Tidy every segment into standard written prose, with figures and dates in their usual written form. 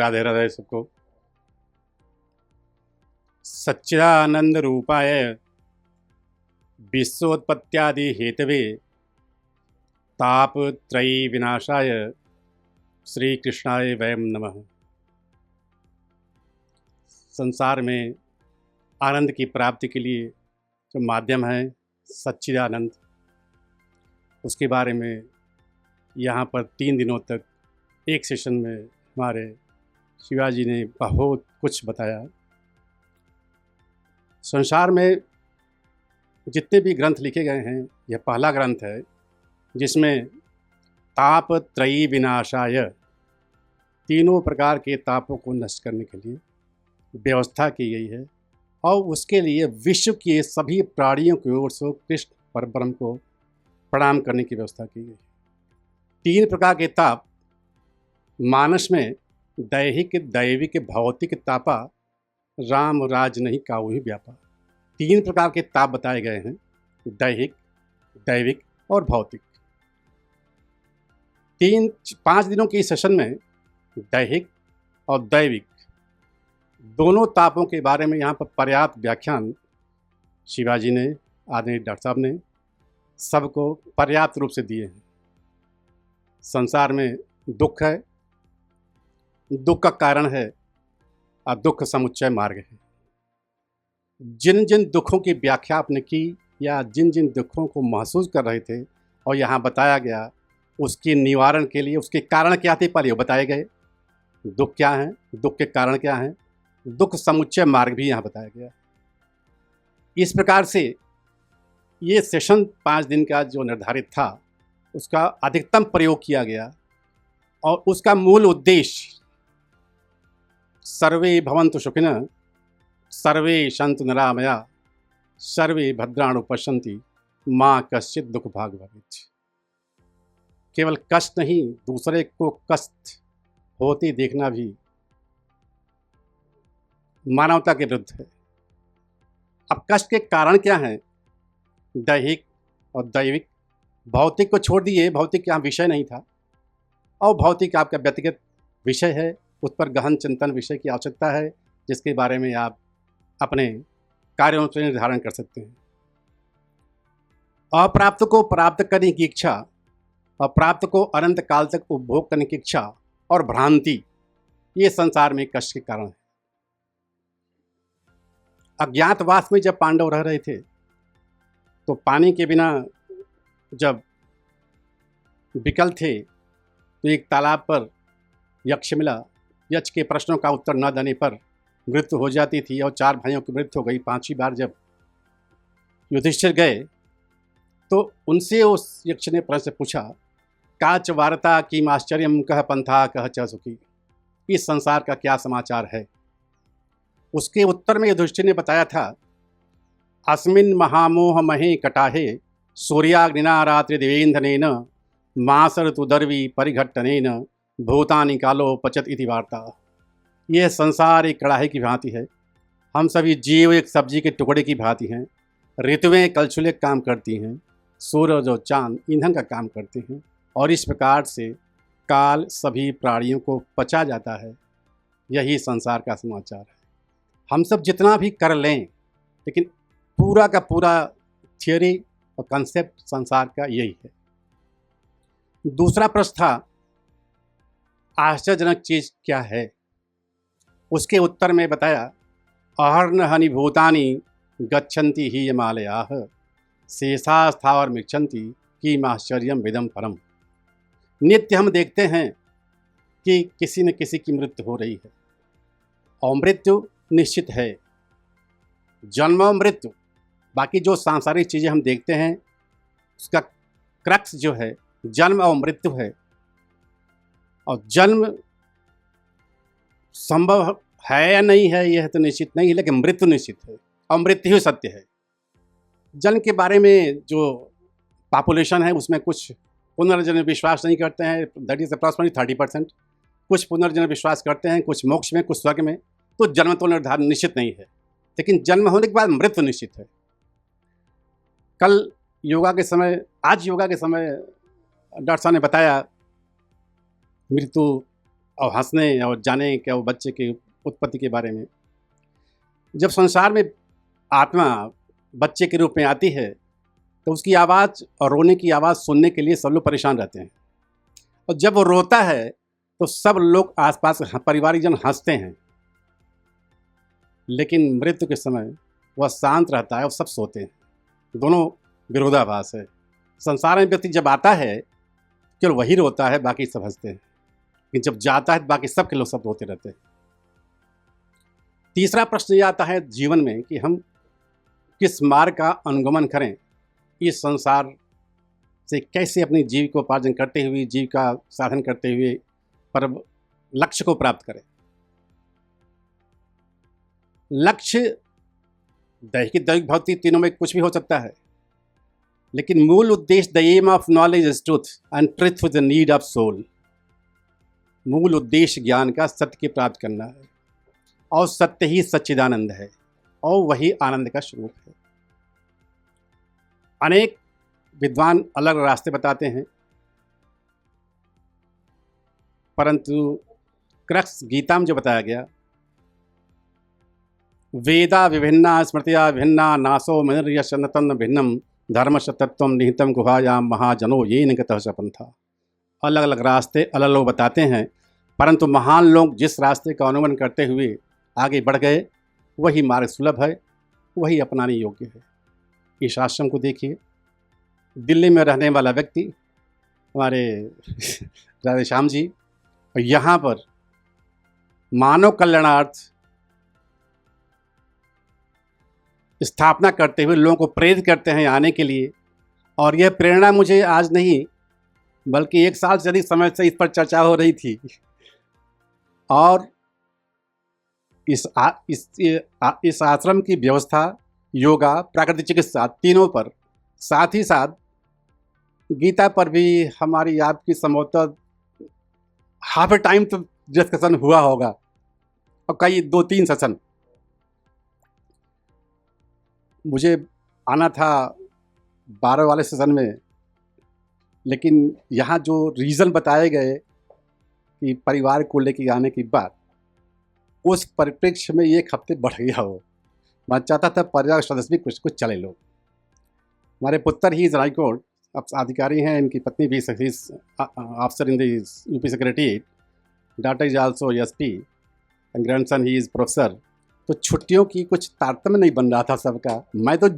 राधे राधे सबको। सच्चिदानंद रूपाय विश्वोत्पत्त्यादि हेतवे तापत्रयी विनाशाय श्री कृष्णाय वयम नमः। संसार में आनंद की प्राप्ति के लिए जो माध्यम है सच्चिदानंद, उसके बारे में यहाँ पर 3 दिनों तक एक सेशन में हमारे शिवाजी ने बहुत कुछ बताया। संसार में जितने भी ग्रंथ लिखे गए हैं, यह पहला ग्रंथ है जिसमें तापत्रयी विनाशाय, तीनों प्रकार के तापों को नष्ट करने के लिए व्यवस्था की गई है और उसके लिए विश्व के सभी प्राणियों की ओर से कृष्ण परब्रह्म को प्रणाम करने की व्यवस्था की गई। 3 प्रकार के ताप मानस में दैहिक दैविक भौतिक तापा राम राज नहीं काऊ ही व्यापा। 3 प्रकार के ताप बताए गए हैं, दैहिक दैविक और भौतिक। 5 दिनों के इस सेशन में दैहिक और दैविक दोनों तापों के बारे में यहाँ पर पर्याप्त व्याख्यान शिवाजी ने, आदरणीय डॉक्टर साहब ने सबको पर्याप्त रूप से दिए हैं। संसार में दुख है, दुख का कारण है और दुख समुच्चय मार्ग है। जिन जिन दुखों की व्याख्या आपने की या जिन जिन दुखों को महसूस कर रहे थे और यहाँ बताया गया, उसके निवारण के लिए उसके कारण क्या थे पहले वो बताए गए। दुख क्या है, दुख के कारण क्या हैं, दुख समुच्चय मार्ग भी यहाँ बताया गया। इस प्रकार से ये सेशन 5 दिन का जो निर्धारित था उसका अधिकतम प्रयोग किया गया और उसका मूल उद्देश्य सर्वे भवन्तु सुखिनः सर्वे सन्तु निरामया सर्वे भद्राणि पश्यन्ति माँ कश्चित् दुख भाग् भवेत्। केवल कष्ट नहीं, दूसरे को कष्ट होते देखना भी मानवता के विरुद्ध है। अब कष्ट के कारण क्या हैं? दैहिक और दैविक। भौतिक को छोड़ दिए, भौतिक यहाँ विषय नहीं था और भौतिक आपका व्यक्तिगत विषय है, उस पर गहन चिंतन विषय की आवश्यकता है जिसके बारे में आप अपने कार्यों से निर्धारण कर सकते हैं। अप्राप्त को प्राप्त करने की इच्छा और प्राप्त को अनंत काल तक उपभोग करने की इच्छा और भ्रांति, ये संसार में कष्ट के कारण है। अज्ञातवास में जब पांडव रह रहे थे तो पानी के बिना जब विकल थे तो एक तालाब पर यक्ष मिला। यक्ष के प्रश्नों का उत्तर न देने पर मृत्यु हो जाती थी और 4 भाइयों की मृत्यु हो गई। 5वीं बार जब युधिष्ठिर गए तो उनसे उस यक्ष ने प्रश्न पूछा, काच वार्ता किम आश्चर्यम कह पंथा कह च सुखी, इस संसार का क्या समाचार है। उसके उत्तर में युधिष्ठिर ने बताया था, अस्मिन् महामोह महे कटाहे सूर्याग्निना रात्रि देवेंधनेन मासर तुदर्वी परिघट्टनेन भूतानि कालो पचत इति वार्ता। यह संसार एक कड़ाहे की भांति है, हम सभी जीव एक सब्जी के टुकड़े की भांति हैं। ऋतुएं कलछुले काम करती हैं, सूरज और चांद ईंधन का काम करते हैं और इस प्रकार से काल सभी प्राणियों को पचा जाता है। यही संसार का समाचार है। हम सब जितना भी कर लें, लेकिन पूरा का पूरा थियोरी और कंसेप्ट संसार का यही है। दूसरा प्रश्न था, आश्चर्यजनक चीज़ क्या है? उसके उत्तर में बताया, अहर्न हनि भूतानि गच्छन्ति हि हिमालयाः शेषा स्थावर मिच्छन्ति किमाश्चर्यम विदम परम। नित्य हम देखते हैं कि किसी न किसी की मृत्यु हो रही है और मृत्यु निश्चित है। जन्म और मृत्यु, बाकी जो सांसारिक चीज़ें हम देखते हैं उसका क्रक्स जो है जन्म और मृत्यु है। और जन्म संभव है या नहीं है यह तो निश्चित नहीं है, लेकिन मृत्यु निश्चित है और मृत्यु ही सत्य है। जन्म के बारे में जो पॉपुलेशन है उसमें कुछ पुनर्जन्म विश्वास नहीं करते हैं, दैट इज़ अप्रॉक्सिमेटली 30%। कुछ पुनर्जन्म विश्वास करते हैं, कुछ मोक्ष में, कुछ स्वर्ग में। तो जन्म तो निर्धारण निश्चित नहीं है, लेकिन जन्म होने के बाद मृत्यु निश्चित है। कल योगा के समय, आज योगा के समय डॉक्टर साहब ने बताया मृत्यु और हंसने और जाने क्या वो बच्चे की उत्पत्ति के बारे में। जब संसार में आत्मा बच्चे के रूप में आती है तो उसकी आवाज़ और रोने की आवाज़ सुनने के लिए सब लोग परेशान रहते हैं, और जब वो रोता है तो सब लोग आसपास परिवारजन हंसते हैं। लेकिन मृत्यु के समय वह शांत रहता है और सब सोते हैं। दोनों विरोधाभास है। संसार में व्यक्ति जब आता है केवल वही रोता है, बाकी सब हंसते हैं, लेकिन जब जाता है तो बाकी सब के लोग सब रोते रहते हैं। तीसरा प्रश्न ये आता है जीवन में कि हम किस मार्ग का अनुगमन करें, इस संसार से कैसे अपनी जीविकोपार्जन करते हुए, जीविका साधन करते हुए पर लक्ष्य को प्राप्त करें। लक्ष्य दैहिक दैविक भौतिक तीनों में कुछ भी हो सकता है, लेकिन मूल उद्देश्य the aim of knowledge is truth and truth is the need of soul. मूल उद्देश्य ज्ञान का सत्य की प्राप्त करना है, और सत्य ही सच्चिदानंद है, और वही आनंद का स्वरूप है। अनेक विद्वान अलग रास्ते बताते हैं, परंतु क्रक्स गीता में जो बताया गया, वेदा विभिन्ना स्मृतिया विभिन्ना नासो मनिर्यशनतन भिन्नम धर्मशतत्व निहितम गुहायाम महाजनो ये निगतः स पंथा। अलग अलग रास्ते अलग लोग बताते हैं, परंतु महान लोग जिस रास्ते का अनुगमन करते हुए आगे बढ़ गए वही मार्ग सुलभ है, वही अपनाने योग्य है। इस आश्रम को देखिए, दिल्ली में रहने वाला व्यक्ति हमारे राधे श्याम जी, और यहाँ पर मानव कल्याणार्थ स्थापना करते हुए लोगों को प्रेरित करते हैं आने के लिए। और यह प्रेरणा मुझे आज नहीं बल्कि 1 साल से अधिक समय से इस पर चर्चा हो रही थी, और इस आश्रम की व्यवस्था, योगा, प्राकृतिक चिकित्सा तीनों पर, साथ ही साथ गीता पर भी हमारी आपकी संभवतः हाफ टाइम तो डिस्कशन हुआ होगा, और कई 2-3 सेशन। मुझे आना था 12 वाले सेशन में, लेकिन यहाँ जो रीज़न बताए गए कि परिवार को लेके आने की बात, उस परिप्रेक्ष्य में 1 हफ्ते बढ़ गया हो। मैं चाहता था परिवार सदस्य भी कुछ चले लोग। हमारे पुत्र ही हाईकोर्ट अधिकारी हैं, इनकी पत्नी भी officer in the UP secretariat, daughter is also SP and grandson he is professor. तो छुट्टियों की कुछ तारतम्य नहीं बन रहा था सबका। मैं तो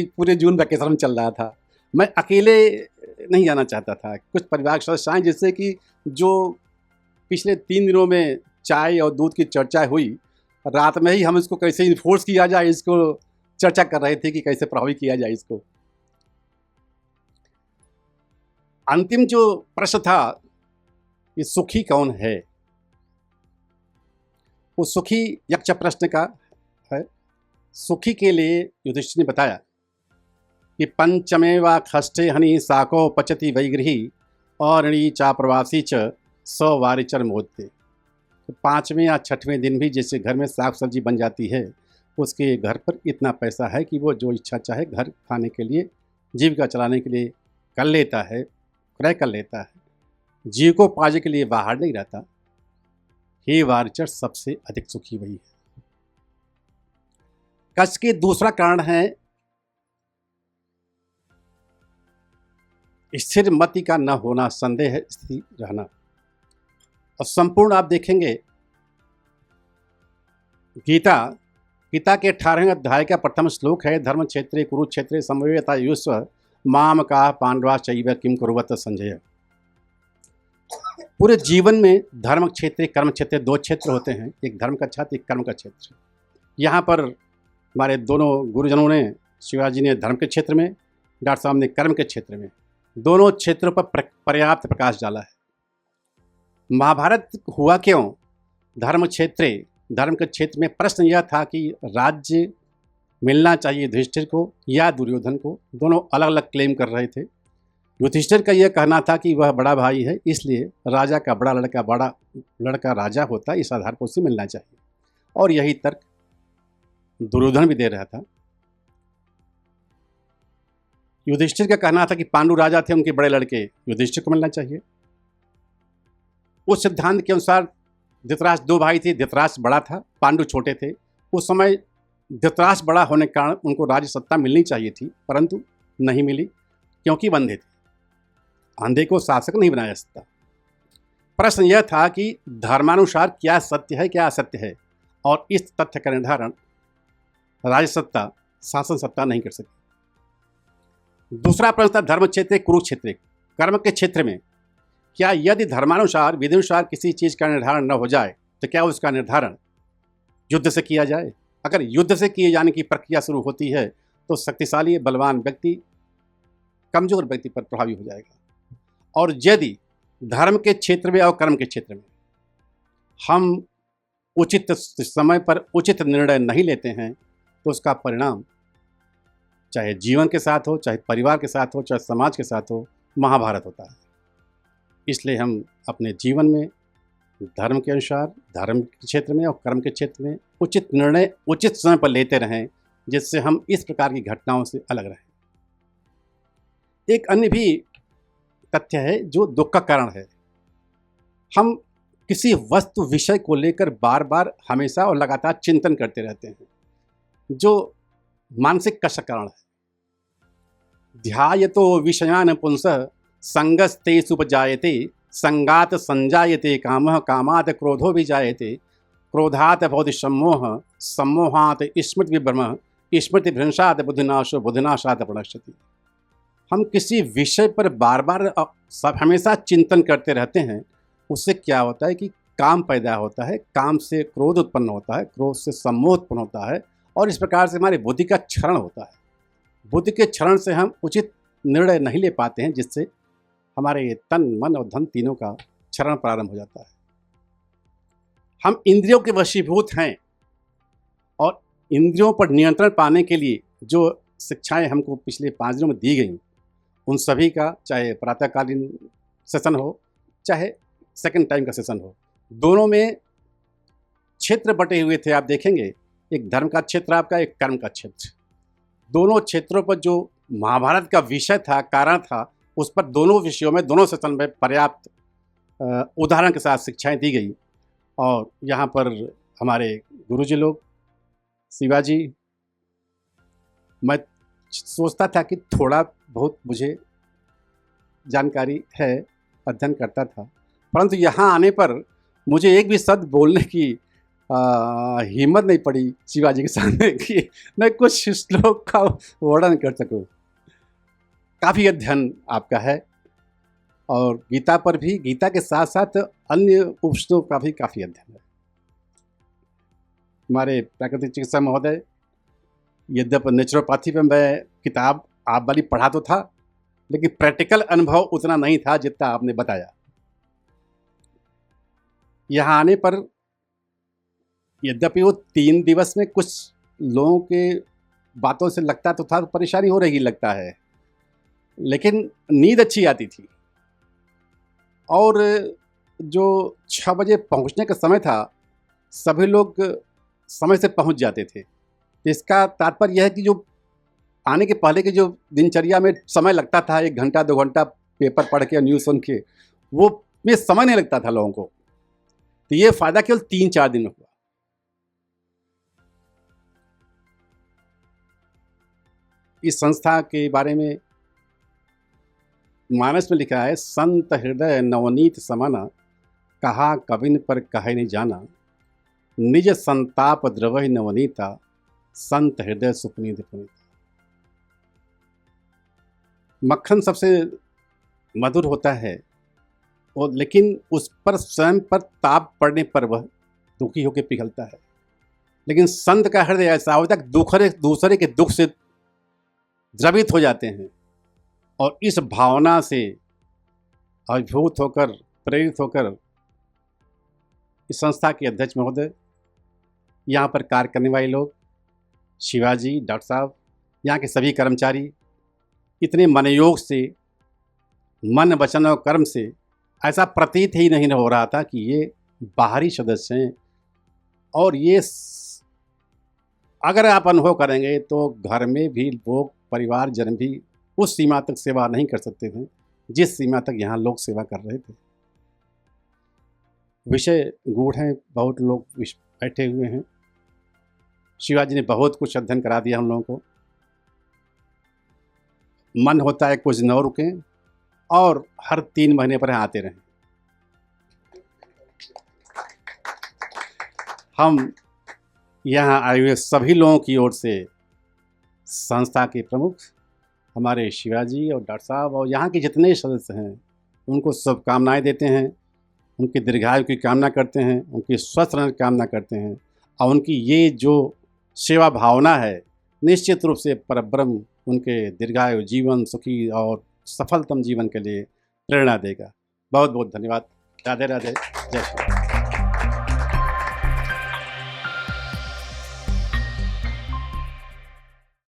पूरे जून वैकेशन में चल रहा था, मैं अकेले नहीं जाना चाहता था। कुछ परिवार के सदस्य आए, जिससे कि जो पिछले 3 दिनों में चाय और दूध की चर्चा हुई, रात में ही हम इसको कैसे इन्फोर्स किया जाए, इसको चर्चा कर रहे थे कि कैसे प्रभावित किया जाए इसको। अंतिम जो प्रश्न था, ये सुखी कौन है, वो सुखी यक्ष प्रश्न का है। सुखी के लिए युधिष्ठिर ने बताया कि पंचमे व खष्टे हनि साको पचति वैगृही और ऋणी चा प्रवासी च सवारिचर मोदते। तो 5वें या 6वें दिन भी जैसे घर में साग सब्जी बन जाती है, उसके घर पर इतना पैसा है कि वो जो इच्छा चाहे घर खाने के लिए, जीविका चलाने के लिए कर लेता है, क्रय कर लेता है, जीविकोपार्जन के लिए बाहर नहीं रहता। हे वारिचर, सबसे अधिक सुखी वही है। कष्ट के दूसरा कारण है स्थिर मति का न होना, संदेह स्थिर रहना। और संपूर्ण आप देखेंगे गीता के 18वें अध्याय का प्रथम श्लोक है, धर्म क्षेत्रे कुरुक्षेत्रे समवेता युष्व माम का पांडवा चैव किम कुर्वत संजय। पूरे जीवन में धर्म क्षेत्र, कर्म क्षेत्र 2 क्षेत्र होते हैं, एक धर्म का क्षेत्र, एक कर्म का क्षेत्र। यहाँ पर हमारे दोनों गुरुजनों ने, शिवाजी ने धर्म के क्षेत्र में, डॉक्टर साहब ने कर्म के क्षेत्र में, दोनों क्षेत्रों पर पर्याप्त प्रकाश डाला है। महाभारत हुआ क्यों? धर्म के क्षेत्र में प्रश्न यह था कि राज्य मिलना चाहिए युधिष्ठिर को या दुर्योधन को। दोनों अलग अलग क्लेम कर रहे थे। युधिष्ठिर का यह कहना था कि वह बड़ा भाई है, इसलिए राजा का बड़ा लड़का राजा होता है, इस आधार पर उससे मिलना चाहिए। और यही तर्क दुर्योधन भी दे रहा था। युधिष्ठिर का कहना था कि पांडु राजा थे, उनके बड़े लड़के युधिष्ठिर को मिलना चाहिए। उस सिद्धांत के अनुसार धृतराष्ट्र 2 भाई थे, धृतराष्ट्र बड़ा था, पांडु छोटे थे। उस समय धृतराष्ट्र बड़ा होने के कारण उनको राज्य सत्ता मिलनी चाहिए थी, परंतु नहीं मिली क्योंकि वो अंधे थे। अंधे को शासक नहीं बनाया जा सकता। प्रश्न यह था कि धर्मानुसार क्या सत्य है, क्या असत्य है, और इस तथ्य का निर्धारण राज्य सत्ता, शासन सत्ता नहीं कर सकी। दूसरा प्रश्न था धर्म क्षेत्र कुरुक्षेत्र, कर्म के क्षेत्र में क्या यदि धर्मानुसार विधिनुसार किसी चीज़ का निर्धारण न हो जाए तो क्या उसका निर्धारण युद्ध से किया जाए। अगर युद्ध से किए जाने की प्रक्रिया शुरू होती है तो शक्तिशाली बलवान व्यक्ति कमजोर व्यक्ति पर प्रभावी हो जाएगा, और यदि धर्म के क्षेत्र में और कर्म के क्षेत्र में हम उचित समय पर उचित निर्णय नहीं लेते हैं तो उसका परिणाम चाहे जीवन के साथ हो, चाहे परिवार के साथ हो, चाहे समाज के साथ हो, महाभारत होता है। इसलिए हम अपने जीवन में धर्म के अनुसार, धर्म के क्षेत्र में और कर्म के क्षेत्र में उचित निर्णय उचित समय पर लेते रहें, जिससे हम इस प्रकार की घटनाओं से अलग रहें। एक अन्य भी तथ्य है जो दुख का कारण है। हम किसी वस्तु विषय को लेकर बार बार हमेशा और लगातार चिंतन करते रहते हैं, जो मानसिक कष्ट का कारण है। ध्यायतो विषयान पुंसः संगस्ते सुपजायते, संगात संजायते कामः, कामात् क्रोधो विजायते, क्रोधात् भवति सम्मोह, सम्मोहात् स्मृति विभ्रमः, स्मृति भ्रंशात् बुद्धिनाशो, बुद्धिनाशात् प्रणश्यति। हम किसी विषय पर बार बार सब हमेशा चिंतन करते रहते हैं, उससे क्या होता है कि काम पैदा होता है, काम से क्रोध उत्पन्न होता है, क्रोध से सम्मोह उत्पन्न होता है, और इस प्रकार से हमारी बुद्धि का क्षरण होता है। बुद्धि के क्षरण से हम उचित निर्णय नहीं ले पाते हैं, जिससे हमारे तन, मन और धन तीनों का क्षरण प्रारंभ हो जाता है। हम इंद्रियों के वशीभूत हैं, और इंद्रियों पर नियंत्रण पाने के लिए जो शिक्षाएं हमको पिछले 5 दिनों में दी गई, उन सभी का, चाहे प्रातःकालीन सेशन हो, चाहे सेकंड टाइम का सेशन हो, दोनों में क्षेत्र बटे हुए थे। आप देखेंगे, एक धर्म का क्षेत्र आपका, एक कर्म का क्षेत्र। दोनों क्षेत्रों पर जो महाभारत का विषय था, कारण था, उस पर दोनों विषयों में, दोनों सेशन में पर्याप्त उदाहरण के साथ शिक्षाएं दी गई। और यहाँ पर हमारे गुरुजी लोग, शिवाजी, मैं सोचता था कि थोड़ा बहुत मुझे जानकारी है, अध्ययन करता था, परंतु यहाँ आने पर मुझे एक भी शब्द बोलने की हिम्मत नहीं पड़ी शिवाजी के सामने कि मैं कुछ श्लोक का वर्णन कर सकूं। काफ़ी अध्ययन आपका है, और गीता पर भी, गीता के साथ साथ अन्य उपनिषदों का भी काफ़ी अध्ययन है। हमारे प्राकृतिक चिकित्सा महोदय, यद्यपि नेचुरोपैथी पर मैं किताब आप वाली पढ़ा तो था, लेकिन प्रैक्टिकल अनुभव उतना नहीं था जितना आपने बताया। यहाँ आने पर यद्यपि वो 3 दिवस में कुछ लोगों के बातों से लगता तो था तो परेशानी हो रही लगता है, लेकिन नींद अच्छी आती थी, और जो 6 बजे पहुंचने का समय था, सभी लोग समय से पहुंच जाते थे। इसका तात्पर्य यह है कि जो आने के पहले की जो दिनचर्या में समय लगता था, 1 घंटा 2 घंटा पेपर पढ़ के, न्यूज़ सुन के, वो में समय नहीं लगता था लोगों को। तो ये फ़ायदा केवल 3-4 दिन में हुआ। इस संस्था के बारे में मानस में लिखा है, संत हृदय नवनीत समाना, कहा कविन पर कहे नहीं जाना, निज संताप द्रवहि नवनीता, संत हृदय सुपनीत पुनीता। मक्खन सबसे मधुर होता है, और लेकिन उस पर स्वयं पर ताप पड़ने पर वह दुखी होकर पिघलता है। लेकिन संत का हृदय ऐसा होता है कि दूसरे के दुख से द्रवित हो जाते हैं, और इस भावना से अभिभूत होकर, प्रेरित होकर इस संस्था के अध्यक्ष महोदय, यहाँ पर कार्य करने वाले लोग, शिवाजी, डॉक्टर साहब, यहाँ के सभी कर्मचारी इतने मनयोग से, मन वचन और कर्म से ऐसा प्रतीत ही नहीं हो रहा था कि ये बाहरी सदस्य हैं। और ये अगर आप अनुभव करेंगे तो घर में भी लोग, परिवारजन भी उस सीमा तक सेवा नहीं कर सकते थे जिस सीमा तक यहाँ लोग सेवा कर रहे थे। विषय गूढ़ हैं, बहुत लोग बैठे हुए हैं। शिवाजी ने बहुत कुछ अध्ययन करा दिया हम लोगों को। मन होता है कुछ दिन और रुकें और हर 3 महीने पर आते रहें। हम यहाँ आए हुए सभी लोगों की ओर से संस्था के प्रमुख हमारे शिवाजी और डॉक्टर साहब और यहाँ के जितने सदस्य हैं उनको शुभकामनाएँ देते हैं, उनके दीर्घायु की कामना करते हैं, उनकी स्वस्थ रहने की कामना करते हैं और उनकी ये जो सेवा भावना है निश्चित रूप से परब्रह्म उनके दीर्घायु जीवन सुखी और सफलतम जीवन के लिए प्रेरणा देगा। बहुत बहुत धन्यवाद। राधे राधे। जय श्री राम।